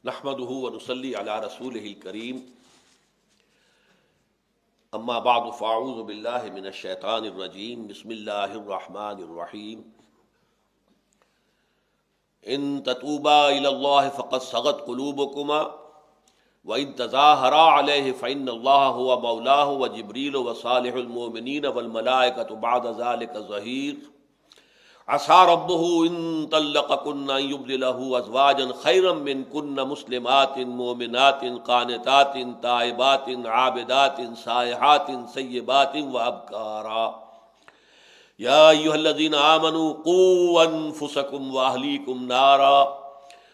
نحمده ونصلي على رسوله الكريم اما بعد فاعوذ بالله من الشيطان الرجيم بسم الله الرحمن الرحيم ان تتوبا الى الله فقد صغت قلوبكما وان تظاهرا عليه فان الله هو مولاه وجبريل وصالح المؤمنين والملائكة بعد ذلك ظهير عسى ربه ان طلقكن ان يبدله ازواجا خيرا منكن مسلمات مؤمنات قانتات تائبات عابدات سائحات سيبات وابكارا يا ايها الذين امنوا قوا انفسكم واهليكم نارا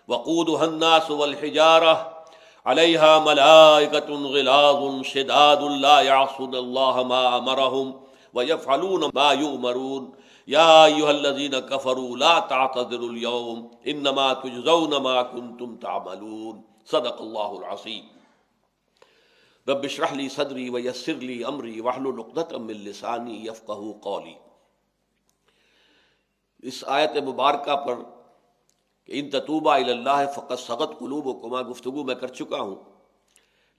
وقودها الناس والحجارة عليها ملائكة غلاظ شداد لا يعصون الله ما امرهم ويفعلون ما يؤمرون یا ایھا الذین کفروا لا تعتذروا اليوم انما تجزون ما کنتم تعملون صدق اللہ العظیم رب اشرح لی صدری ویسر لی امری واحلل عقدۃ من لسانی یفقہوا قولی۔ اس آیت مبارکہ پر کہ ان تتوبا الی اللہ فقد صغت قلوبکما گفتگو میں کر چکا ہوں،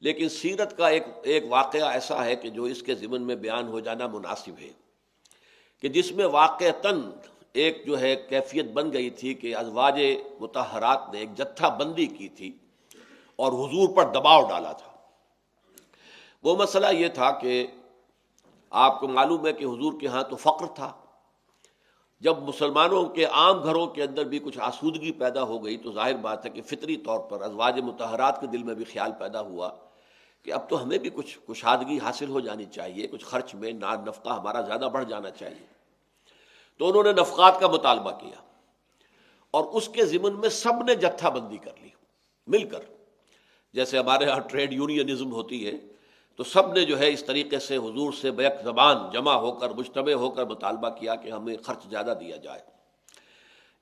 لیکن سیرت کا ایک واقعہ ایسا ہے کہ جو اس کے ضمن میں بیان ہو جانا مناسب ہے، کہ جس میں واقعتاً ایک جو ہے کیفیت بن گئی تھی کہ ازواج مطہرات نے ایک جتھا بندی کی تھی اور حضور پر دباؤ ڈالا تھا۔ وہ مسئلہ یہ تھا کہ آپ کو معلوم ہے کہ حضور کے ہاں تو فقر تھا، جب مسلمانوں کے عام گھروں کے اندر بھی کچھ آسودگی پیدا ہو گئی تو ظاہر بات ہے کہ فطری طور پر ازواج مطہرات کے دل میں بھی خیال پیدا ہوا کہ اب تو ہمیں بھی کچھ کشادگی حاصل ہو جانی چاہیے، کچھ خرچ میں نفقہ ہمارا زیادہ بڑھ جانا چاہیے۔ تو انہوں نے نفقات کا مطالبہ کیا اور اس کے ضمن میں سب نے جتھا بندی کر لی مل کر، جیسے ہمارے ہاں ٹریڈ یونینزم ہوتی ہے، تو سب نے جو ہے اس طریقے سے حضور سے بیک زبان جمع ہو کر مجتمع ہو کر مطالبہ کیا کہ ہمیں خرچ زیادہ دیا جائے۔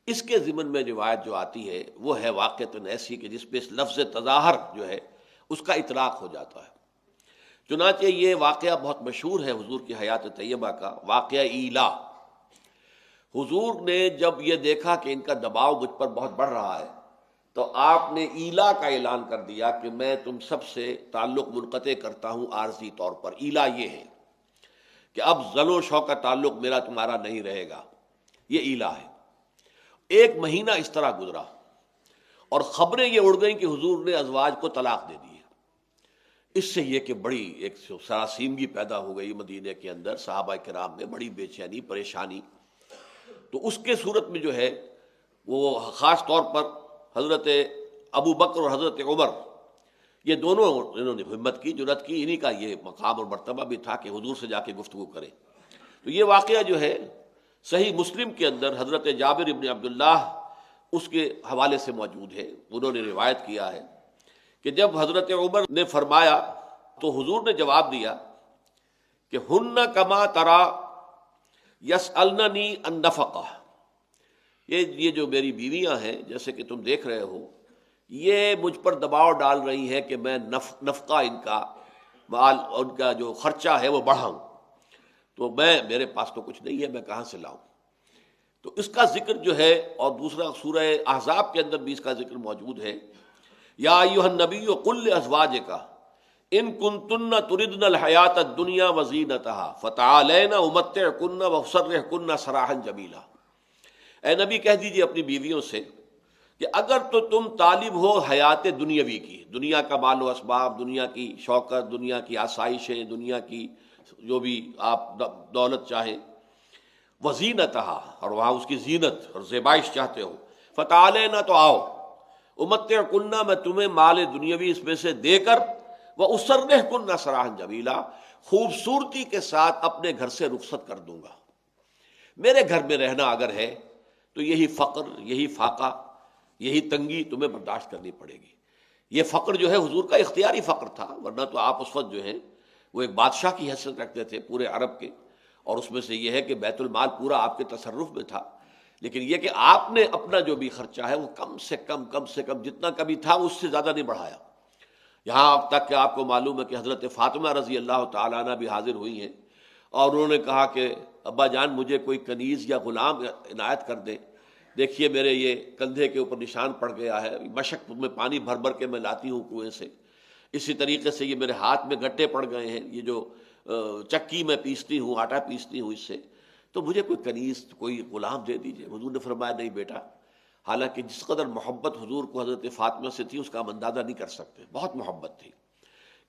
اس کے ضمن میں روایت جو آتی ہے وہ ہے واقعتاً ایسی کہ جس پہ اس لفظ تظاہر جو ہے اس کا اطلاق ہو جاتا ہے۔ چنانچہ یہ واقعہ بہت مشہور ہے حضور کی حیات طیبہ کا، واقعہ ایلا۔ حضور نے جب یہ دیکھا کہ ان کا دباؤ مجھ پر بہت بڑھ رہا ہے تو آپ نے ایلا کا اعلان کر دیا کہ میں تم سب سے تعلق منقطع کرتا ہوں عارضی طور پر۔ ایلا یہ ہے کہ اب زن و شو کا تعلق میرا تمہارا نہیں رہے گا، یہ ایلا ہے۔ ایک مہینہ اس طرح گزرا اور خبریں یہ اڑ گئیں کہ حضور نے ازواج کو طلاق دے دی ہے۔ اس سے یہ کہ بڑی ایک سراسیمگی پیدا ہو گئی مدینہ کے اندر، صحابہ کرام میں بڑی بے چینی پریشانی۔ تو اس کے صورت میں جو ہے وہ خاص طور پر حضرت ابو بکر اور حضرت عمر، یہ دونوں انہوں نے ہمت کی، جرأت کی، انہی کا یہ مقام اور مرتبہ بھی تھا کہ حضور سے جا کے گفتگو کریں۔ تو یہ واقعہ جو ہے صحیح مسلم کے اندر حضرت جابر ابن عبداللہ اس کے حوالے سے موجود ہے، انہوں نے روایت کیا ہے کہ جب حضرت عمر نے فرمایا تو حضور نے جواب دیا کہ ہن کما ترا یسألننی النفقہ، یہ جو میری بیویاں ہیں جیسے کہ تم دیکھ رہے ہو، یہ مجھ پر دباؤ ڈال رہی ہیں کہ میں نفقہ ان کا مال اور ان کا جو خرچہ ہے وہ بڑھاؤں، تو میرے پاس تو کچھ نہیں ہے، میں کہاں سے لاؤں؟ تو اس کا ذکر جو ہے، اور دوسرا سورہ احزاب کے اندر بھی اس کا ذکر موجود ہے، یا ایھا النبی قل لازواجک ان کنتن تردن الحیات الدنیا وزینتها فتعالین امتعکن واسرحکن سراحا جمیلا۔ اے نبی کہہ دیجیے اپنی بیویوں سے کہ اگر تو تم طالب ہو حیات دنیاوی کی، دنیا کا مال و اسباب، دنیا کی شوکت، دنیا کی آسائشیں، دنیا کی جو بھی آپ دولت چاہیں، وزینتہا، اور وہاں اس کی زینت اور زیبائش چاہتے ہو، فتعالین، تو آؤ، امتعکن، میں تمہیں مال دنیاوی اس میں سے دے کر، واسرحکن سراحا جمیلا، خوبصورتی کے ساتھ اپنے گھر سے رخصت کر دوں گا۔ میرے گھر میں رہنا اگر ہے تو یہی فقر، یہی فاقہ، یہی تنگی تمہیں برداشت کرنی پڑے گی۔ یہ فقر جو ہے حضور کا اختیاری فقر تھا، ورنہ تو آپ اس وقت جو ہے وہ ایک بادشاہ کی حیثیت رکھتے تھے پورے عرب کے، اور اس میں سے یہ ہے کہ بیت المال پورا آپ کے تصرف میں تھا، لیکن یہ کہ آپ نے اپنا جو بھی خرچہ ہے وہ کم سے کم جتنا کبھی تھا اس سے زیادہ نہیں بڑھایا۔ یہاں تک کہ آپ کو معلوم ہے کہ حضرت فاطمہ رضی اللہ تعالیٰ عنہ بھی حاضر ہوئی ہیں اور انہوں نے کہا کہ ابا جان مجھے کوئی کنیز یا غلام عنایت کر دیں دیکھیے میرے یہ کندھے کے اوپر نشان پڑ گیا ہے، مشق میں پانی بھر بھر کے میں لاتی ہوں کنویں سے، اسی طریقے سے یہ میرے ہاتھ میں گٹے پڑ گئے ہیں، یہ جو چکی میں پیستی ہوں، آٹا پیستی ہوں، اس سے تو مجھے کوئی کنیز، کوئی غلام دے دیجئے۔ حضور نے فرمایا نہیں بیٹا، حالانکہ جس قدر محبت حضور کو حضرت فاطمہ سے تھی اس کا ہم اندازہ نہیں کر سکتے، بہت محبت تھی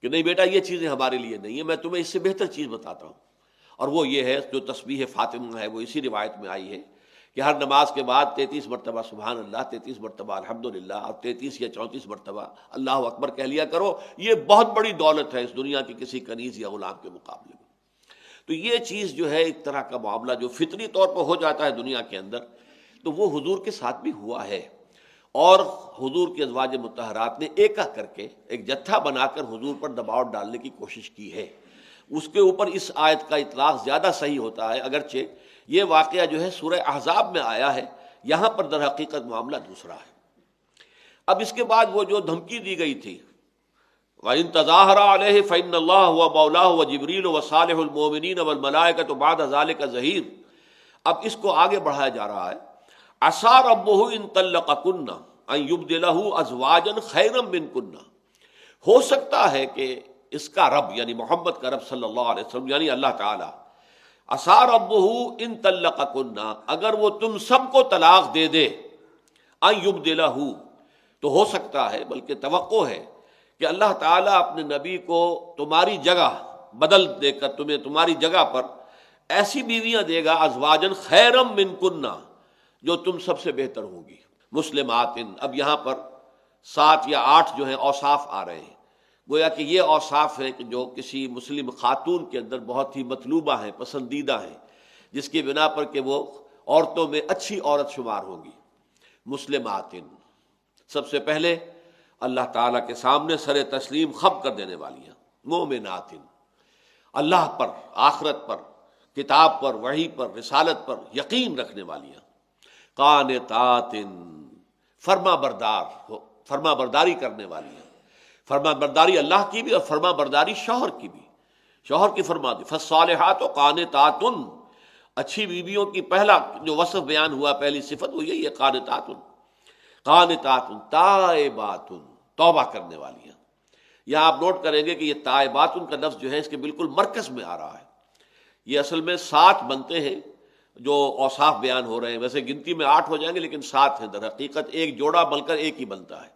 کہ نہیں بیٹا یہ چیزیں ہمارے لیے نہیں ہیں، میں تمہیں اس سے بہتر چیز بتاتا ہوں، اور وہ یہ ہے جو تسبیح فاطمہ ہے، وہ اسی روایت میں آئی ہے کہ ہر نماز کے بعد 33 مرتبہ سبحان اللہ، 33 مرتبہ الحمدللہ اور 33 یا 34 مرتبہ اللہ اکبر کہہ لیا کرو، یہ بہت بڑی دولت ہے اس دنیا کی کسی کنیز یا غلام کے مقابلے میں۔ تو یہ چیز جو ہے ایک طرح کا معاملہ جو فطری طور پر ہو جاتا ہے دنیا کے اندر، تو وہ حضور کے ساتھ بھی ہوا ہے، اور حضور کے ازواج مطہرات نے ایکا کر کے ایک جتھا بنا کر حضور پر دباؤ ڈالنے کی کوشش کی ہے۔ اس کے اوپر اس آیت کا اطلاق زیادہ صحیح ہوتا ہے، اگرچہ یہ واقعہ جو ہے سورہ احزاب میں آیا ہے، یہاں پر در حقیقت معاملہ دوسرا ہے۔ اب اس کے بعد وہ جو دھمکی دی گئی تھی وَإِن تَظَاهَرَ عَلَيْهِ فَإِنَّ اللَّهَ هُوَ مَوْلَاهُ وَجِبْرِيلُ وَصَالِحُ الْمُؤْمِنِينَ وَالْمَلَائِكَةُ بَعْدَ ذَلِكَ ظَهِيرٌ۔ اب اس کو آگے بڑھایا جا رہا ہے، عَسَىٰ رَبُّهُ إِن طَلَّقَكُنَّ أَن يُبْدِلَهُ أَزْوَاجًا خَيْرًا مِّنكُنَّ۔ ہو سکتا ہے کہ اس کا رب یعنی محمد کا رب صلی اللہ علیہ وسلم یعنی اللہ تعالی، عَسَىٰ رَبُّهُ إِن طَلَّقَكُنَّ، اگر وہ تم سب کو طلاق دے دے، أَن يُبْدِلَهُ، تو ہو سکتا ہے بلکہ توقع ہے کہ اللہ تعالیٰ اپنے نبی کو تمہاری جگہ بدل دے کر تمہیں تمہاری جگہ پر ایسی بیویاں دے گا، ازواجن خیرم من کنہ، جو تم سب سے بہتر ہوں گی، مسلمات۔ اب یہاں پر 7 یا 8 جو ہیں اوصاف آ رہے ہیں، گویا کہ یہ اوصاف ہے کہ جو کسی مسلم خاتون کے اندر بہت ہی مطلوبہ ہیں، پسندیدہ ہیں، جس کی بنا پر کہ وہ عورتوں میں اچھی عورت شمار ہوگی۔ مسلمات، سب سے پہلے اللہ تعالیٰ کے سامنے سر تسلیم خم کر دینے والی ہیں۔ مومنات، اللہ پر، آخرت پر، کتاب پر، وحی پر، رسالت پر یقین رکھنے والی ہیں۔ قانتات، فرما برداری کرنے والی ہیں، فرما برداری اللہ کی بھی اور فرما برداری شوہر کی بھی، شوہر کی فرما دی۔ فالصالحات قانتات، اچھی بیویوں کی پہلا جو وصف بیان ہوا، پہلی صفت وہ یہی ہے، قانتات، قانتات تائبات، توبہ کرنے والی ہیں۔ یہاں آپ نوٹ کریں گے کہ یہ تائبات کا لفظ جو ہے اس کے بالکل مرکز میں آ رہا ہے۔ یہ اصل میں 7 بنتے ہیں جو اوصاف بیان ہو رہے ہیں، ویسے گنتی میں 8 ہو جائیں گے لیکن 7 ہیں، در حقیقت ایک جوڑا بل کر ایک ہی بنتا ہے۔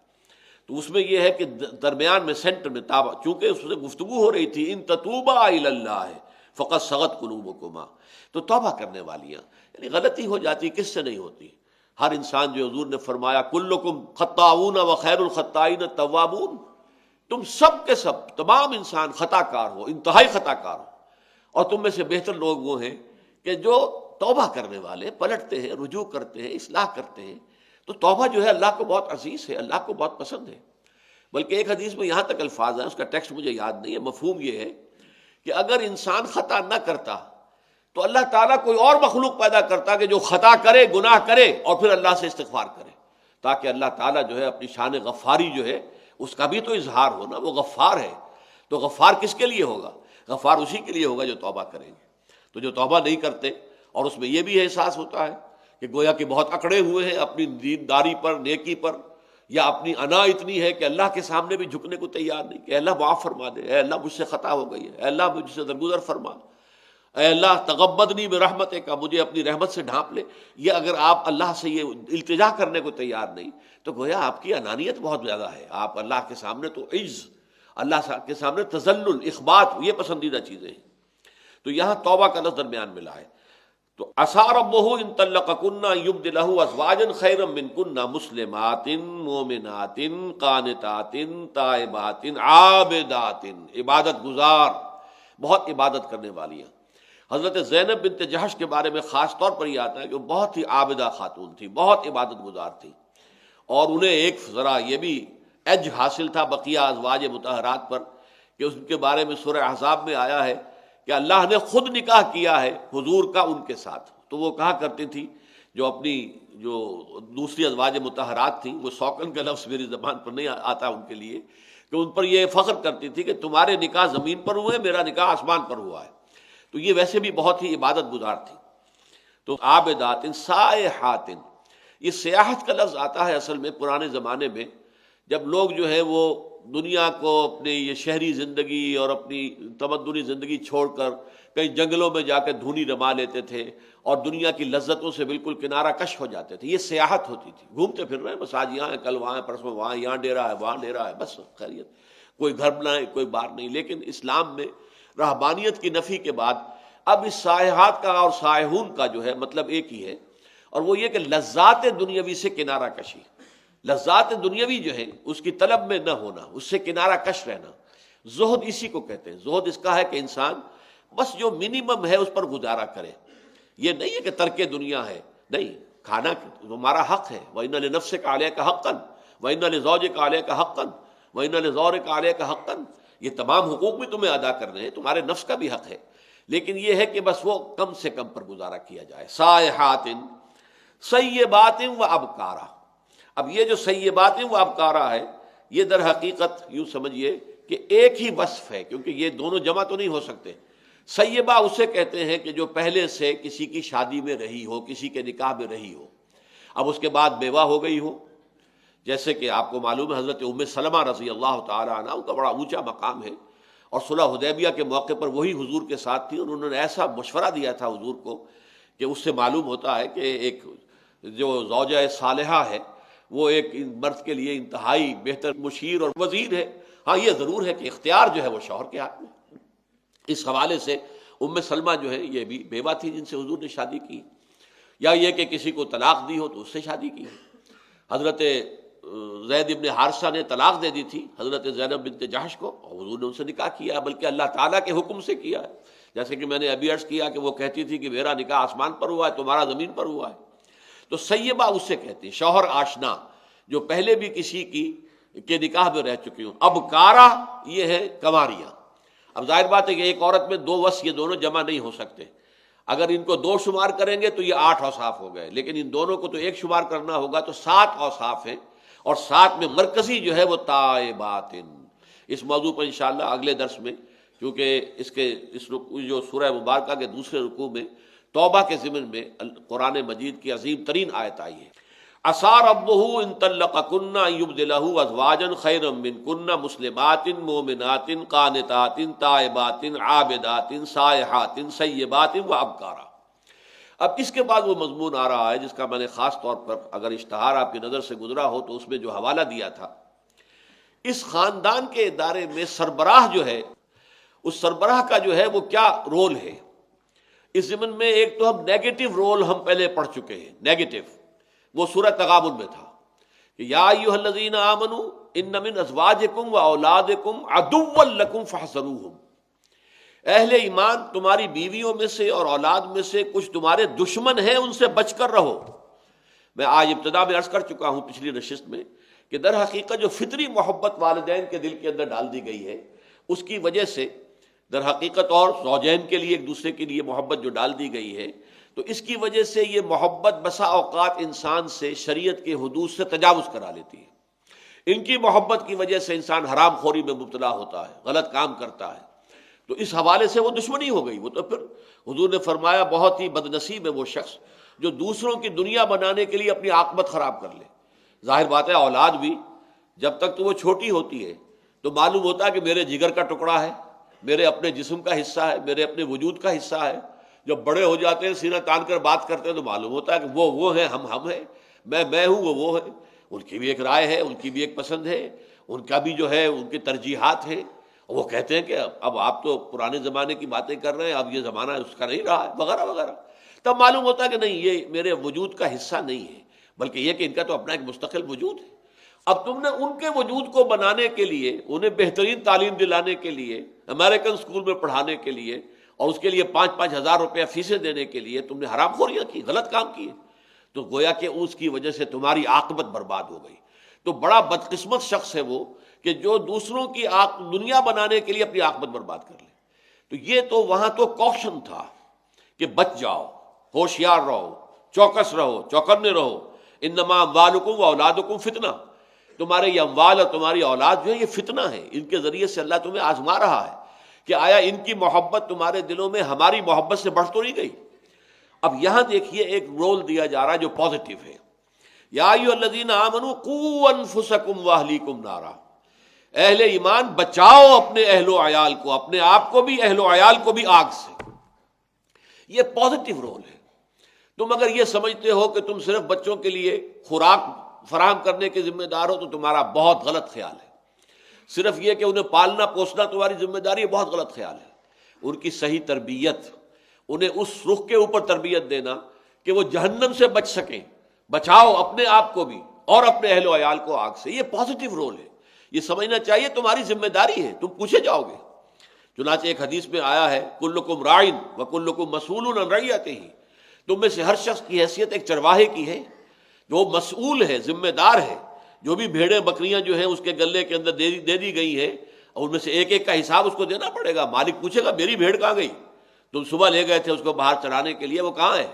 تو اس میں یہ ہے کہ درمیان میں سینٹر میں تابہ، چونکہ اس سے گفتگو ہو رہی تھی ان تتوبا الی اللہ فقد صغت قلوبکما، تو توبہ کرنے والی ہیں، یعنی غلطی ہو جاتی کس سے نہیں ہوتی؟ ہر انسان، جو حضور نے فرمایا کلکم خطاؤون وخیر الخطائین التوابون، تم سب کے سب تمام انسان خطا کار ہو، انتہائی خطا کار ہو، اور تم میں سے بہتر لوگ وہ ہیں کہ جو توبہ کرنے والے، پلٹتے ہیں، رجوع کرتے ہیں، اصلاح کرتے ہیں۔ تو توبہ جو ہے اللہ کو بہت عزیز ہے، اللہ کو بہت پسند ہے۔ بلکہ ایک حدیث میں یہاں تک الفاظ ہیں، اس کا ٹیکسٹ مجھے یاد نہیں ہے، مفہوم یہ ہے کہ اگر انسان خطا نہ کرتا تو اللہ تعالیٰ کوئی اور مخلوق پیدا کرتا کہ جو خطا کرے، گناہ کرے اور پھر اللہ سے استغفار کرے، تاکہ اللہ تعالیٰ جو ہے اپنی شان غفاری جو ہے اس کا بھی تو اظہار ہو نا، وہ غفار ہے۔ تو غفار کس کے لیے ہوگا؟ غفار اسی کے لیے ہوگا جو توبہ کریں گے۔ تو جو توبہ نہیں کرتے، اور اس میں یہ بھی احساس ہوتا ہے کہ گویا کہ بہت اکڑے ہوئے ہیں اپنی دینداری پر، نیکی پر، یا اپنی انا اتنی ہے کہ اللہ کے سامنے بھی جھکنے کو تیار نہیں کہ اے اللہ معاف فرما دے، اے اللہ مجھ سے خطا ہو گئی ہے، اے اللہ مجھ سے درگزر فرما، اے اللہ تغمدنی برحمتک کا، مجھے اپنی رحمت سے ڈھانپ لے۔ یہ اگر آپ اللہ سے یہ التجا کرنے کو تیار نہیں تو گویا آپ کی انانیت بہت زیادہ ہے۔ آپ اللہ کے سامنے تو عجز، اللہ کے سامنے تذلل، اخبات، یہ پسندیدہ چیزیں ہیں۔ تو یہاں توبہ کا لفظ درمیان ملا ہے۔ تو عسیٰ ربہ ان طلقکن یبدلہ ازواجا خیرا منکن مسلمات مومنات قانتات تائبات عابدات، عبادت گزار، بہت عبادت کرنے والی ہیں۔ حضرت زینب بنت جحش کے بارے میں خاص طور پر یہ آتا ہے کہ وہ بہت ہی عابدہ خاتون تھی، بہت عبادت گزار تھی، اور انہیں ایک ذرا یہ بھی ایج حاصل تھا بقیہ ازواج مطہرات پر کہ اس کے بارے میں سورہ احزاب میں آیا ہے کہ اللہ نے خود نکاح کیا ہے حضور کا ان کے ساتھ۔ تو وہ کہا کرتی تھی، جو اپنی جو دوسری ازواج مطہرات تھیں، وہ سوکن کا لفظ میری زبان پر نہیں آتا ان کے لیے، کہ ان پر یہ فخر کرتی تھی کہ تمہارے نکاح زمین پر ہوئے، میرا نکاح آسمان پر ہوا ہے۔ تو یہ ویسے بھی بہت ہی عبادت گزار تھی۔ تو عابدات سائحات، یہ سیاحت کا لفظ آتا ہے اصل میں پرانے زمانے میں، جب لوگ جو ہے وہ دنیا کو اپنی یہ شہری زندگی اور اپنی تمدنی زندگی چھوڑ کر کئی جنگلوں میں جا کے دھونی رما لیتے تھے اور دنیا کی لذتوں سے بالکل کنارہ کش ہو جاتے تھے. یہ سیاحت ہوتی تھی، گھومتے پھر رہے ہیں، بس آج یہاں ہے، کل وہاں ہے، پرسوں وہاں، یہاں ڈیرا ہے، وہاں ڈیرا ہے، بس خیریت، کوئی گھر نہیں، کوئی بار نہیں. لیکن اسلام میں رہبانیت کی نفی کے بعد اب اس سائحات کا اور سائحون کا جو ہے مطلب ایک ہی ہے، اور وہ یہ کہ لذات دنیاوی سے کنارہ کشی. لذات دنیاوی جو ہے اس کی طلب میں نہ ہونا، اس سے کنارہ کش رہنا. زہد اسی کو کہتے ہیں. زہد اس کا ہے کہ انسان بس جو منیمم ہے اس پر گزارا کرے. یہ نہیں ہے کہ ترک دنیا ہے، نہیں، کھانا تمہارا حق ہے. وَإِنَّ لِنَفْسِكَ عَلَيْكَ حَقًّا وَإِنَّ لِزَوْجِكَ عَلَيْكَ حَقًّا وَإِنَّ لِزَوْرِكَ عَلَيْكَ حَقًّا. یہ تمام حقوق بھی تمہیں ادا کرنے ہیں، تمہارے نفس کا بھی حق ہے، لیکن یہ ہے کہ بس وہ کم سے کم پر گزارا کیا جائے. سائحات سیبات و ابکارا. اب یہ جو سیبات و ابکارا ہے، یہ در حقیقت یوں سمجھیے کہ ایک ہی وصف ہے، کیونکہ یہ دونوں جمع تو نہیں ہو سکتے. سیبہ اسے کہتے ہیں کہ جو پہلے سے کسی کی شادی میں رہی ہو، کسی کے نکاح میں رہی ہو، اب اس کے بعد بیوہ ہو گئی ہو. جیسے کہ آپ کو معلوم ہے حضرت ام سلمہ رضی اللہ تعالی عنہ، ان کا بڑا اونچا مقام ہے، اور صلح حدیبیہ کے موقع پر وہی حضور کے ساتھ تھی. انہوں نے ایسا مشورہ دیا تھا حضور کو کہ اس سے معلوم ہوتا ہے کہ ایک جو زوجہ صالحہ ہے وہ ایک مرد کے لیے انتہائی بہتر مشیر اور وزیر ہے. ہاں یہ ضرور ہے کہ اختیار جو ہے وہ شوہر کے ہاتھ میں. اس حوالے سے ام سلمہ جو ہے یہ بھی بیوہ تھی جن سے حضور نے شادی کی، یا یہ کہ کسی کو طلاق دی ہو تو اس سے شادی کی. حضرت زید ابن حارثہ نے طلاق دے دی تھی حضرت زینب بنت جحش کو، اور حضور نے ان سے نکاح کیا، بلکہ اللہ تعالیٰ کے حکم سے کیا ہے. جیسے کہ میں نے ابھی عرض کیا کہ وہ کہتی تھی کہ میرا نکاح آسمان پر ہوا ہے، تمہارا زمین پر ہوا ہے. تو سیبہ اس سے کہتے ہیں شوہر آشنا، جو پہلے بھی کسی کے نکاح میں رہ چکی ہوں. اب کارا یہ ہے کنواریاں. اب ظاہر بات ہے کہ ایک عورت میں دو وصف یہ دونوں جمع نہیں ہو سکتے. اگر ان کو دو شمار کریں گے تو یہ 8 اوصاف ہو گئے، لیکن ان دونوں کو تو ایک شمار کرنا ہوگا تو 7 اوصاف ہیں، اور 7 میں مرکزی جو ہے وہ تائبات. اس موضوع پر انشاءاللہ اگلے درس میں، کیونکہ اس جو سورہ مبارکہ کے دوسرے رکوع میں توبہ کے ضمن میں قرآن مجید کی عظیم ترین آیت آئی ہے. عسیٰ ربہ ان طلقکن ان یبدلہ ازواجا خیرا منکن مسلمات مؤمنات قانتات تائبات عابدات سائحات سیبات و ابکارا. اب اس کے بعد وہ مضمون آ رہا ہے جس کا میں نے خاص طور پر اگر اشتہار آپ کی نظر سے گزرا ہو تو اس میں جو حوالہ دیا تھا، اس خاندان کے ادارے میں سربراہ جو ہے، اس سربراہ کا جو ہے وہ کیا رول ہے. اس ضمن میں ایک تو ہم نیگیٹو رول ہم پہلے پڑھ چکے ہیں. نیگیٹو وہ سورہ تغابن میں تھا کہ یا ایھا الذین آمنوا ان من ازواجکم و اولادکم عدوا لکم فاحذروہم. اہل ایمان تمہاری بیویوں میں سے اور اولاد میں سے کچھ تمہارے دشمن ہیں، ان سے بچ کر رہو. میں آج ابتدا میں عرض کر چکا ہوں پچھلی نشست میں کہ در حقیقت جو فطری محبت والدین کے دل کے اندر ڈال دی گئی ہے، اس کی وجہ سے در حقیقت، اور زوجین کے لیے ایک دوسرے کے لیے محبت جو ڈال دی گئی ہے، تو اس کی وجہ سے یہ محبت بسا اوقات انسان سے شریعت کے حدود سے تجاوز کرا لیتی ہے. ان کی محبت کی وجہ سے انسان حرام خوری میں مبتلا ہوتا ہے، غلط کام کرتا ہے. تو اس حوالے سے وہ دشمنی ہو گئی. وہ تو پھر حضور نے فرمایا بہت ہی بد نصیب ہے وہ شخص جو دوسروں کی دنیا بنانے کے لیے اپنی عاقبت خراب کر لے. ظاہر بات ہے اولاد بھی جب تک تو وہ چھوٹی ہوتی ہے تو معلوم ہوتا ہے کہ میرے جگر کا ٹکڑا ہے، میرے اپنے جسم کا حصہ ہے، میرے اپنے وجود کا حصہ ہے. جب بڑے ہو جاتے ہیں، سینہ تان کر بات کرتے ہیں تو معلوم ہوتا ہے کہ وہ ہیں، ہم ہیں، میں ہوں، وہ ہے. ان کی بھی ایک رائے ہے، ان کی بھی ایک پسند ہے، ان کا بھی جو ہے ان کی ترجیحات ہیں. وہ کہتے ہیں کہ اب آپ تو پرانے زمانے کی باتیں کر رہے ہیں، اب یہ زمانہ اس کا نہیں رہا ہے، وغیرہ وغیرہ. تب معلوم ہوتا ہے کہ نہیں، یہ میرے وجود کا حصہ نہیں ہے، بلکہ یہ کہ ان کا تو اپنا ایک مستقل وجود ہے. اب تم نے ان کے وجود کو بنانے کے لیے، انہیں بہترین تعلیم دلانے کے لیے، امریکن اسکول میں پڑھانے کے لیے، اور اس کے لیے 5-5 ہزار روپیہ فیسیں دینے کے لیے تم نے حرام خوریاں کی، غلط کام کیے، تو گویا کہ اس کی وجہ سے تمہاری عاقبت برباد ہو گئی. تو بڑا بدقسمت شخص ہے وہ کہ جو دوسروں کی دنیا بنانے کے لیے اپنی عاقبت برباد کر لے. تو یہ تو وہاں تو کوشن تھا کہ بچ جاؤ، ہوشیار رہو، چوکس رہو، چوکنے رہو. انما اموالکم و اولادکم فتنہ. تمہارے یہ اموال اور تمہاری اولاد جو ہے یہ فتنہ ہے، ان کے ذریعے سے اللہ تمہیں آزما رہا ہے کہ آیا ان کی محبت تمہارے دلوں میں ہماری محبت سے بڑھ تو نہیں گئی. اب یہاں دیکھیے ایک رول دیا جا رہا ہے جو پازیٹیو ہے یا ایھا الذین آمنوا قوا انفسکم واہلیکم نارا، اہل ایمان بچاؤ اپنے اہل و عیال کو، اپنے آپ کو بھی اہل و عیال کو بھی آگ سے۔ یہ پازیٹیو رول ہے۔ تم اگر یہ سمجھتے ہو کہ تم صرف بچوں کے لیے خوراک فراہم کرنے کے ذمہ دار ہو تو تمہارا بہت غلط خیال ہے۔ صرف یہ کہ انہیں پالنا پوسنا تمہاری ذمہ داری ہے، بہت غلط خیال ہے۔ ان کی صحیح تربیت، انہیں اس رخ کے اوپر تربیت دینا کہ وہ جہنم سے بچ سکیں، بچاؤ اپنے آپ کو بھی اور اپنے اہل و عیال کو آگ سے، یہ پازیٹیو رول ہے۔ یہ سمجھنا چاہیے تمہاری ذمہ داری ہے، تم پوچھے جاؤ گے۔ چنانچہ ایک حدیث میں آیا ہے کلکم راعٍ وکلکم مسئول عن رعیتہ، تم میں سے ہر شخص کی حیثیت ایک چرواہے کی ہے، جو مسئول ہے، ذمہ دار ہے۔ جو بھی بھیڑیں بکریاں جو ہیں اس کے گلے کے اندر دے دی گئی ہیں، اور ان میں سے ایک ایک کا حساب اس کو دینا پڑے گا۔ مالک پوچھے گا میری بھیڑ کہاں گئی، تم صبح لے گئے تھے اس کو باہر چرانے کے لیے، وہ کہاں ہے؟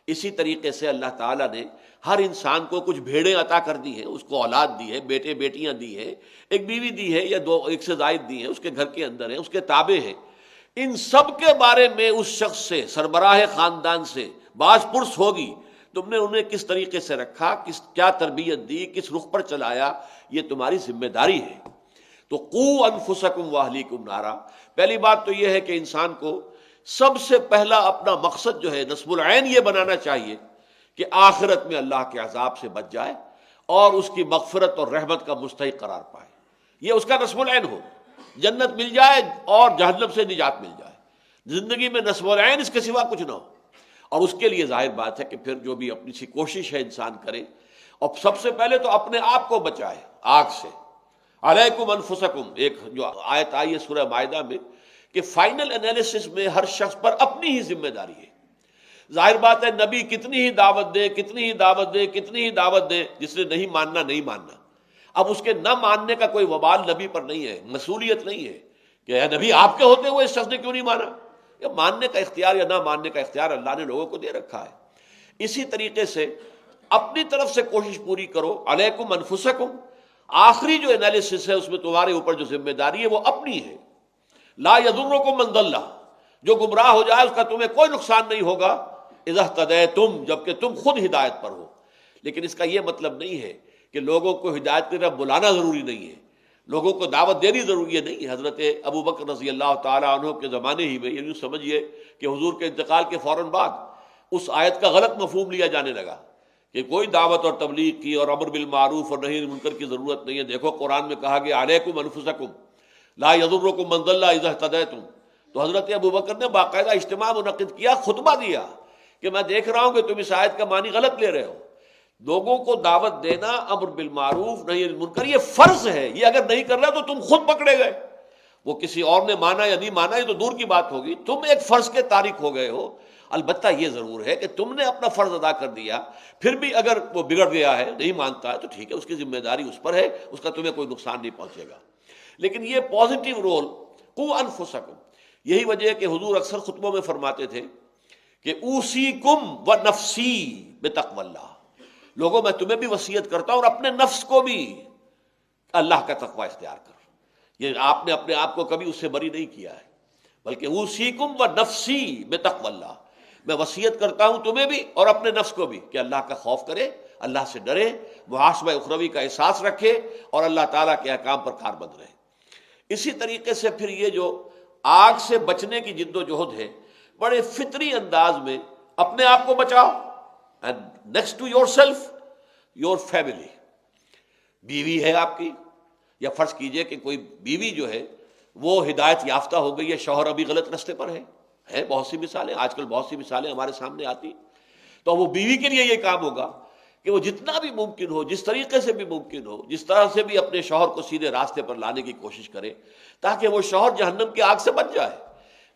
اسی طریقے سے اللہ تعالیٰ نے ہر انسان کو کچھ بھیڑیں عطا کر دی ہیں، اس کو اولاد دی ہے، بیٹے بیٹیاں دی ہیں، ایک بیوی دی ہے یا دو، ایک سے زائد دی ہیں، اس کے گھر کے اندر ہیں، اس کے تابع ہیں۔ ان سب کے بارے میں اس شخص سے، سربراہ خاندان سے باز پرس ہوگی، تم نے انہیں کس طریقے سے رکھا، کیا تربیت دی، کس رخ پر چلایا، یہ تمہاری ذمہ داری ہے۔ تو قوا انفسکم واہلیکم نارا، پہلی بات تو یہ ہے کہ انسان کو سب سے پہلا اپنا مقصد جو ہے نصب العین یہ بنانا چاہیے کہ آخرت میں اللہ کے عذاب سے بچ جائے اور اس کی مغفرت اور رحمت کا مستحق قرار پائے، یہ اس کا نصب العین ہو، جنت مل جائے اور جہنم سے نجات مل جائے، زندگی میں نصب العین اس کے سوا کچھ نہ ہو۔ اور اس کے لیے ظاہر بات ہے کہ پھر جو بھی اپنی سی کوشش ہے انسان کرے، اور سب سے پہلے تو اپنے آپ کو بچائے آگ سے۔ علیکم انفسکم، ایک جو آیت آئی ہے سورہ مائدہ میں کہ فائنل انالیسس میں ہر شخص پر اپنی ہی ذمہ داری ہے۔ ظاہر بات ہے نبی کتنی ہی دعوت دے، کتنی ہی دعوت دے، کتنی ہی دعوت دے، جس نے نہیں ماننا نہیں ماننا، اب اس کے نہ ماننے کا کوئی وبال نبی پر نہیں ہے، مسئولیت نہیں ہے کہ اے نبی آپ کے ہوتے ہوئے اس شخص نے کیوں نہیں مانا۔ یا ماننے کا اختیار یا نہ ماننے کا اختیار اللہ نے لوگوں کو دے رکھا ہے۔ اسی طریقے سے اپنی طرف سے کوشش پوری کرو، علیکم انفسکم، آخری جو انالیسس ہے اس میں تمہارے اوپر جو ذمہ داری ہے وہ اپنی ہے۔ لا یضرکم من ضل، جو گمراہ ہو جائے اس کا تمہیں کوئی نقصان نہیں ہوگا، اذا اہتدیتم، جبکہ تم خود ہدایت پر ہو۔ لیکن اس کا یہ مطلب نہیں ہے کہ لوگوں کو ہدایت کی طرف بلانا ضروری نہیں ہے، لوگوں کو دعوت دینی ضروری نہیں ہے۔ حضرت ابو بکر رضی اللہ تعالیٰ عنہ کے زمانے ہی میں یہ یوں سمجھیے کہ حضور کے انتقال کے فوراً بعد اس آیت کا غلط مفہوم لیا جانے لگا کہ کوئی دعوت اور تبلیغ کی اور امر بالمعروف اور نہی عن المنکر کی ضرورت نہیں ہے۔ دیکھو قرآن میں کہا گیا علیکم انفسکم لا یضرکم من ضل اذا اہتدیتم۔ تو حضرت ابو بکر نے باقاعدہ اجتماع منعقد کیا، خطبہ دیا کہ میں دیکھ رہا ہوں کہ تم اس آیت کا معنی غلط لے رہے ہو، لوگوں کو دعوت دینا، امر بالمعروف نہی عن المنکر یہ فرض ہے، یہ اگر نہیں کر رہا تو تم خود پکڑے گئے۔ وہ کسی اور نے مانا یا نہیں مانا یہ تو دور کی بات ہوگی، تم ایک فرض کے تارک ہو گئے ہو۔ البتہ یہ ضرور ہے کہ تم نے اپنا فرض ادا کر دیا، پھر بھی اگر وہ بگڑ گیا ہے، نہیں مانتا ہے تو ٹھیک ہے، اس کی ذمہ داری اس پر ہے، اس کا تمہیں کوئی نقصان نہیں پہنچے گا۔ لیکن یہ پازیٹیو رول قوا انفسکم، یہی وجہ ہے کہ حضور اکثر خطبوں میں فرماتے تھے کہ اوصیکم و نفسی بتقوی اللہ، لوگوں میں تمہیں بھی وصیت کرتا ہوں اور اپنے نفس کو بھی اللہ کا تقوی اختیار کر۔ یہ آپ نے اپنے آپ کو کبھی اس سے بری نہیں کیا ہے، بلکہ اوصیکم و نفسی بتقوی اللہ، میں وصیت کرتا ہوں تمہیں بھی اور اپنے نفس کو بھی کہ اللہ کا خوف کرے، اللہ سے ڈرے، محاسبہ اخروی کا احساس رکھے اور اللہ تعالیٰ کے احکام پر کاربند رہے۔ اسی طریقے سے پھر یہ جو آگ سے بچنے کی جد و جہد ہے، بڑے فطری انداز میں اپنے آپ کو بچاؤ، and next to yourself your family. بیوی ہے آپ کی، یا فرض کیجئے کہ کوئی بیوی جو ہے وہ ہدایت یافتہ ہو گئی ہے، شوہر ابھی غلط رستے پر ہے بہت سی مثالیں، آج کل بہت سی مثالیں ہمارے سامنے آتی، تو وہ بیوی کے لیے یہ کام ہوگا کہ وہ جتنا بھی ممکن ہو، جس طریقے سے بھی ممکن ہو، جس طرح سے بھی اپنے شوہر کو سیدھے راستے پر لانے کی کوشش کرے تاکہ وہ شوہر جہنم کی آگ سے بچ جائے۔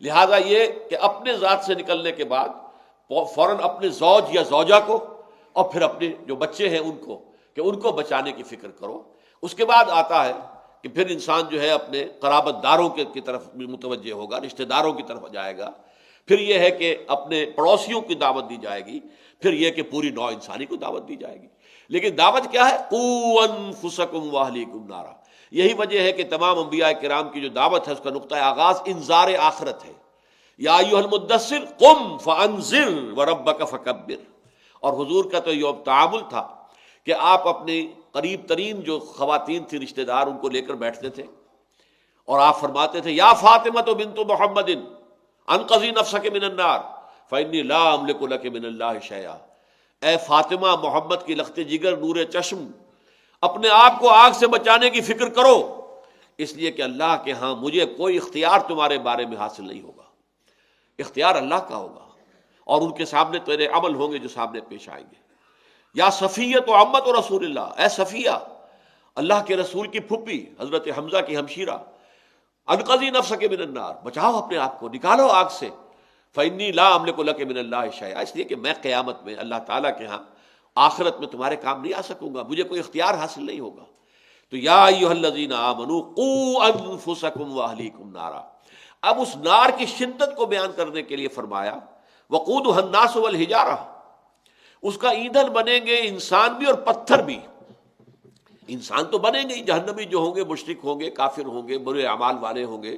لہذا یہ کہ اپنے ذات سے نکلنے کے بعد فوراً اپنے زوج یا زوجہ کو اور پھر اپنے جو بچے ہیں ان کو بچانے کی فکر کرو۔ اس کے بعد آتا ہے کہ پھر انسان جو ہے اپنے قرابت داروں کی طرف متوجہ ہوگا، رشتہ داروں کی طرف جائے گا، پھر یہ ہے کہ اپنے پڑوسیوں کی دعوت دی جائے گی، پھر یہ کہ پوری نوع انسانی کو دعوت دی جائے گی۔ لیکن دعوت کیا ہے؟ قوا انفسکم واہلیکم نارا۔ یہی وجہ ہے کہ تمام انبیاء کرام کی جو دعوت ہے اس کا نقطہ آغاز انذار آخرت ہے۔ یا ایھا المدثر قم فانذر وربک فکبر۔ اور حضور کا تو یہ تعامل تھا کہ آپ اپنی قریب ترین جو خواتین تھی رشتہ دار ان کو لے کر بیٹھتے تھے اور آپ فرماتے تھے یا فاطمہ تو بنت محمد انقذی نفسک من النار فإنی لا املک لک من اللہ شیئا، اے فاطمہ محمد کی لخت جگر نور چشم، اپنے آپ کو آگ سے بچانے کی فکر کرو، اس لیے کہ اللہ کے ہاں مجھے کوئی اختیار تمہارے بارے میں حاصل نہیں ہوگا، اختیار اللہ کا ہوگا، اور ان کے سامنے تیرے عمل ہوں گے جو سامنے پیش آئیں گے۔ یا صفیہ تو عمت و رسول اللہ، اے صفیہ اللہ کے رسول کی پھپھی حضرت حمزہ کی ہمشیرہ، انقذی نفسک من النار، بچاؤ اپنے آپ کو، نکالو آگ سے، فإنی لا املک لک من اللہ شیئا، اس لیے کہ میں قیامت میں اللہ تعالیٰ کے ہاں آخرت میں تمہارے کام نہیں آ سکوں گا، مجھے کوئی اختیار حاصل نہیں ہوگا۔ تو یا ایھا الذین آمنوا قوا انفسکم واہلیکم نارا، اب اس نار کی شدت کو بیان کرنے کے لیے فرمایا وقودھا الناس والحجارہ، اس کا ایندھن بنیں گے انسان بھی اور پتھر بھی۔ انسان تو بنیں گے ہی، جہنمی جو ہوں گے مشرک ہوں گے، کافر ہوں گے، برے اعمال والے ہوں گے،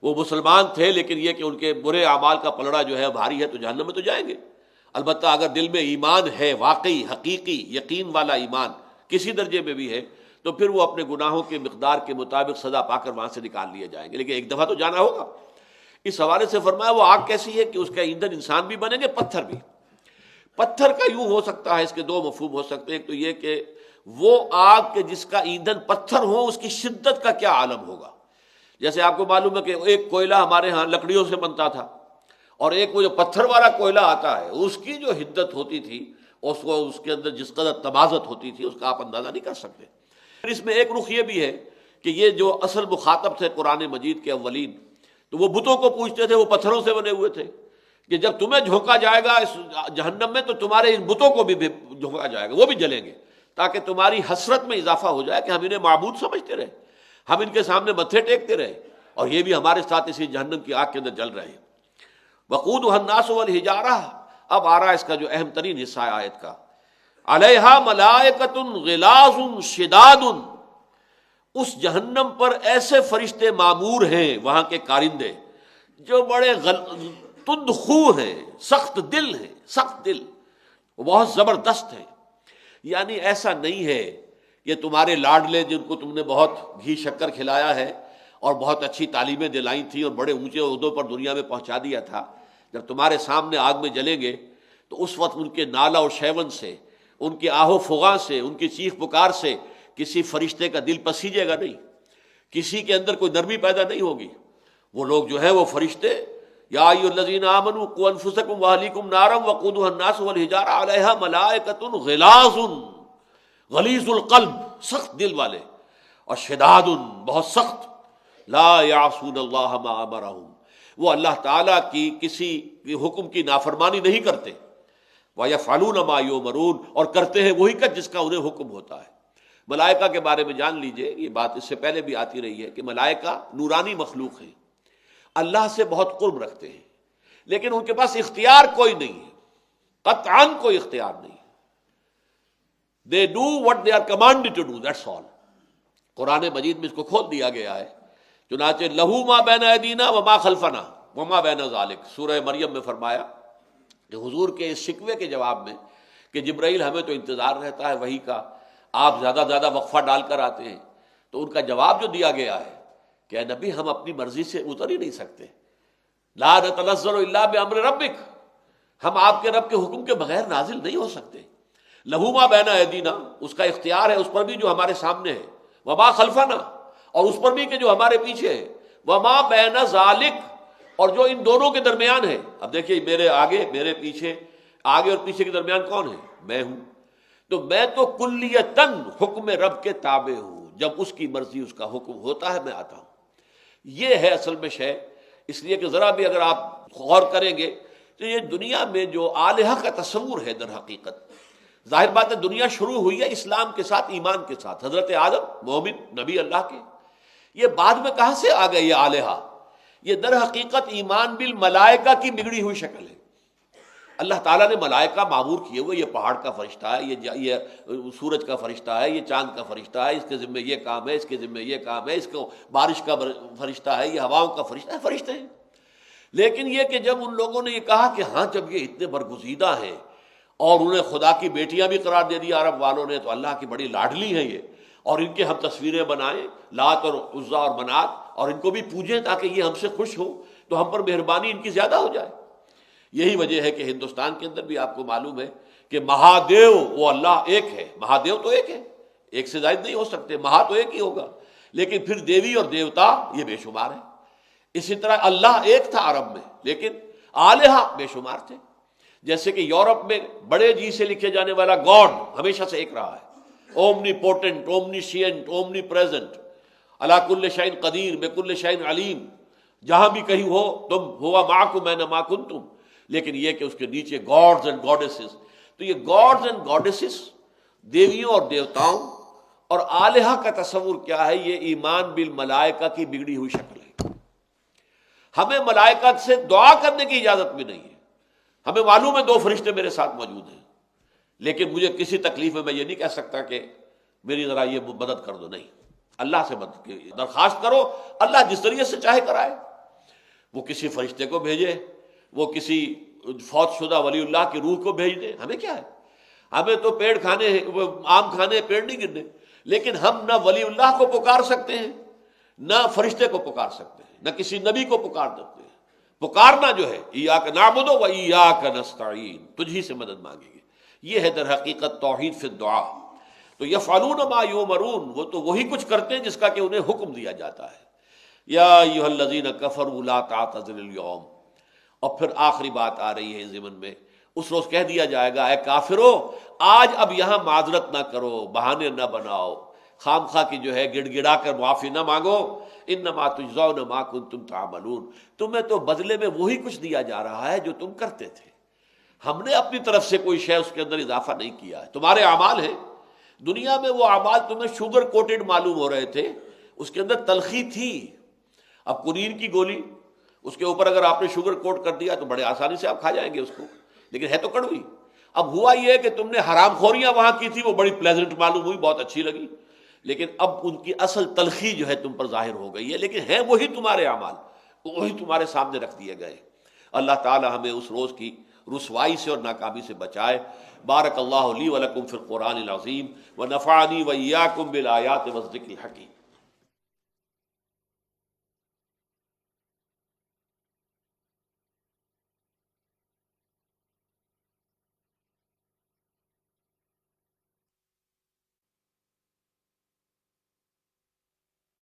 وہ مسلمان تھے لیکن یہ کہ ان کے برے اعمال کا پلڑا جو ہے بھاری ہے تو جہنم میں تو جائیں گے۔ البتہ اگر دل میں ایمان ہے، واقعی حقیقی یقین والا ایمان کسی درجے میں بھی ہے، تو پھر وہ اپنے گناہوں کے مقدار کے مطابق سزا پا کر وہاں سے نکال لیے جائیں گے، لیکن ایک دفعہ تو جانا ہوگا۔ اس حوالے سے فرمایا وہ آگ کیسی ہے کہ اس کا ایندھن انسان بھی بنیں گے، پتھر بھی۔ پتھر کا یوں ہو سکتا ہے، اس کے دو مفہوم ہو سکتے ہیں، ایک تو یہ کہ وہ آگ کے جس کا ایندھن پتھر ہو اس کی شدت کا کیا عالم ہوگا۔ جیسے آپ کو معلوم ہے کہ ایک کوئلہ ہمارے ہاں لکڑیوں سے بنتا تھا، اور ایک وہ جو پتھر والا کوئلہ آتا ہے اس کی جو حدت ہوتی تھی، اس کے اندر جس قدر تمازت ہوتی تھی اس کا آپ اندازہ نہیں کر سکتے۔ پھر اس میں ایک رخ یہ بھی ہے کہ یہ جو اصل مخاطب تھے قرآن مجید کے اولین، تو وہ بتوں کو پوچھتے تھے، وہ پتھروں سے بنے ہوئے تھے، کہ جب تمہیں جھونکا جائے گا اس جہنم میں تو تمہارے ان بتوں کو بھی جھونکا جائے گا، وہ بھی جلیں گے، تاکہ تمہاری حسرت میں اضافہ ہو جائے کہ ہم انہیں معبود سمجھتے رہے، ہم ان کے سامنے متھے ٹیکتے رہے، اور یہ بھی ہمارے ساتھ اسی جہنم کی آگ کے اندر جل رہے ہیں۔ وقودھا الناس والحجارہ، اب آ رہا ہے اس کا جو اہم ترین حصہ ہے آیت کا، علیہا ملائکۃ غلاظ شداد، اس جہنم پر ایسے فرشتے معمور ہیں، وہاں کے کارندے جو بڑے تند خو ہیں، سخت دل ہیں، سخت دل، وہ بہت زبردست ہیں۔ یعنی ایسا نہیں ہے کہ تمہارے لاڈلے جن کو تم نے بہت گھی شکر کھلایا ہے اور بہت اچھی تعلیمیں دلائی تھیں اور بڑے اونچے عہدوں پر دنیا میں پہنچا دیا تھا، جب تمہارے سامنے آگ میں جلیں گے تو اس وقت ان کے نالہ و شیون سے، ان کے آہ و فغاں سے، ان کی چیخ پکار سے کسی فرشتے کا دل پسیجے گا نہیں، کسی کے اندر کوئی نرمی پیدا نہیں ہوگی۔ وہ لوگ جو ہے وہ فرشتے، یا ایھا الذین آمنوا قوا انفسکم واہلیکم نارا وقودھا الناس والحجارہ علیہا ملائکۃ غلاظ، غلیظ القلب، سخت دل والے، اور شداد، بہت سخت، لا یعصون اللہ ما امرہم، وہ اللہ تعالیٰ کی کسی حکم کی نافرمانی نہیں کرتے، وَيَفْعَلُونَ مَا يُؤْمَرُونَ، اور کرتے ہیں وہی کا جس کا انہیں حکم ہوتا ہے۔ ملائکہ کے بارے میں جان لیجئے، یہ بات اس سے پہلے بھی آتی رہی ہے کہ ملائکہ نورانی مخلوق ہیں، اللہ سے بہت قرب رکھتے ہیں، لیکن ان کے پاس اختیار کوئی نہیں ہے، قطعاً کوئی اختیار نہیں۔ They do what they are commanded to do, that's all۔ قرآن مجید میں اس کو کھول دیا گیا ہے، چنانچہ لہو ما بین ایدینا وما خلفنا وما بین ذالک، سورہ مریم میں فرمایا کہ حضور کے اس شکوے کے جواب میں کہ جبرائیل ہمیں تو انتظار رہتا ہے وحی کا، آپ زیادہ زیادہ وقفہ ڈال کر آتے ہیں، تو ان کا جواب جو دیا گیا ہے کہ اے نبی ہم اپنی مرضی سے اتر ہی نہیں سکتے، لا نتنزل الا بامر ربک، ہم آپ کے رب کے حکم کے بغیر نازل نہیں ہو سکتے۔ لہو ما بین ایدینا، اس کا اختیار ہے اس پر بھی جو ہمارے سامنے ہے، وما خلفنا، اور اس پر بھی کہ جو ہمارے پیچھے ہے، وما بین ذالک، اور جو ان دونوں کے درمیان ہے۔ اب دیکھیے میرے آگے، میرے پیچھے، آگے اور پیچھے کے درمیان کون ہے؟ میں ہوں، تو میں تو کلیتاً حکم رب کے تابع ہوں، جب اس کی مرضی، اس کا حکم ہوتا ہے میں آتا ہوں۔ یہ ہے اصل میں شے، اس لیے کہ ذرا بھی اگر آپ غور کریں گے تو یہ دنیا میں جو الہہ کا تصور ہے، در حقیقت ظاہر بات ہے دنیا شروع ہوئی ہے اسلام کے ساتھ، ایمان کے ساتھ، حضرت آدم مومن نبی اللہ کے، یہ بعد میں کہاں سے آ گئے یہ الہہ؟ یہ در حقیقت ایمان بالملائکہ کی بگڑی ہوئی شکل ہے۔ اللہ تعالیٰ نے ملائکہ معمور کیے ہوئے، یہ پہاڑ کا فرشتہ ہے، یہ سورج کا فرشتہ ہے، یہ چاند کا فرشتہ ہے، اس کے ذمہ یہ کام ہے، اس کے ذمہ یہ کام ہے، اس کو بارش کا فرشتہ ہے، یہ ہواؤں کا فرشتہ ہے، فرشتے ہیں۔ لیکن یہ کہ جب ان لوگوں نے یہ کہا کہ ہاں جب یہ اتنے برگزیدہ ہیں اور انہیں خدا کی بیٹیاں بھی قرار دے دیا عرب والوں نے، تو اللہ کی بڑی لاڈلی ہیں یہ، اور ان کے ہم تصویریں بنائیں لات اور عزا اور منات، اور ان کو بھی پوجیں تاکہ یہ ہم سے خوش ہو، تو ہم پر مہربانی ان کی زیادہ ہو جائے۔ یہی وجہ ہے کہ ہندوستان کے اندر بھی آپ کو معلوم ہے کہ مہادیو وہ اللہ ایک ہے، مہادیو تو ایک ہے، ایک سے زائد نہیں ہو سکتے، مہا تو ایک ہی ہوگا، لیکن پھر دیوی اور دیوتا یہ بے شمار ہیں۔ اسی طرح اللہ ایک تھا عرب میں، لیکن آلہہ بے شمار تھے۔ جیسے کہ یورپ میں بڑے جی سے لکھے جانے والا گاڈ ہمیشہ سے ایک رہا ہے، omnipotent, omniscient, omnipresent, علی کل شیء قدیر، بکل شیء علیم، جہاں بھی کہیں ہو تم، ہوا معکم اینما کنتم۔ لیکن یہ کہ اس کے نیچے گاڈز اینڈ گاڈیسز، تو یہ گاڈز اینڈ گاڈیسز، دیویوں اور دیوتاؤں اور آلہہ کا تصور کیا ہے؟ یہ ایمان بالملائکہ کی بگڑی ہوئی شکل ہے۔ ہمیں ملائکہ سے دعا کرنے کی اجازت بھی نہیں ہے۔ ہمیں معلوم ہے 2 فرشتے میرے ساتھ موجود ہیں، لیکن مجھے کسی تکلیف میں یہ نہیں کہہ سکتا کہ میری ذرا یہ مدد کر دو، نہیں، اللہ سے مدد کی درخواست کرو، اللہ جس ذریعے سے چاہے کرائے۔ وہ کسی فرشتے کو بھیجے، وہ کسی فوت شدہ ولی اللہ کی روح کو بھیج دے، ہمیں کیا ہے؟ ہمیں تو پیڑ کھانے ہیں، وہ آم کھانے ہیں، پیڑ نہیں گرنے۔ لیکن ہم نہ ولی اللہ کو پکار سکتے ہیں، نہ فرشتے کو پکار سکتے ہیں، نہ کسی نبی کو پکار سکتے ہیں۔ پکارنا جو ہے ایاک نعبد و ایاک نستعین، تجھ ہی سے مدد مانگیں گے، یہ ہے در حقیقت توحید فی الدعا۔ تو یفعلون ما یؤمرون، وہ تو وہی کچھ کرتے ہیں جس کا کہ انہیں حکم دیا جاتا ہے۔ یا ایھا الذین کفروا لا تعتذروا اليوم، اور پھر آخری بات آ رہی ہے ضمن میں، اس روز کہہ دیا جائے گا اے کافرو، آج اب یہاں معذرت نہ کرو، بہانے نہ بناؤ، خام خواہ کی جو ہے گڑ گڑا کر معافی نہ مانگو، انما تجزون ما کنتم تعملون، تمہیں تو بدلے میں وہی کچھ دیا جا رہا ہے جو تم کرتے تھے، ہم نے اپنی طرف سے کوئی شے اس کے اندر اضافہ نہیں کیا ہے، تمہارے اعمال ہیں۔ دنیا میں وہ اعمال تمہیں شوگر کوٹڈ معلوم ہو رہے تھے، اس کے اندر تلخی تھی۔ اب قنین کی گولی، اس کے اوپر اگر آپ نے شوگر کوٹ کر دیا تو بڑے آسانی سے آپ کھا جائیں گے اس کو، لیکن ہے تو کڑوی۔ اب ہوا یہ کہ تم نے حرام خوریاں وہاں کی تھی، وہ بڑی پلیزنٹ معلوم ہوئی، بہت اچھی لگی، لیکن اب ان کی اصل تلخی جو ہے تم پر ظاہر ہو گئی ہے، لیکن ہیں وہی تمہارے اعمال، وہی تمہارے سامنے رکھ دیے گئے۔ اللہ تعالی ہمیں اس روز کی رسوائی سے اور ناکامی سے بچائے۔ بارک اللہ لی ولکم فی القرآن العظیم ونفعنی وإیاکم بالآیات والذکر الحکیم۔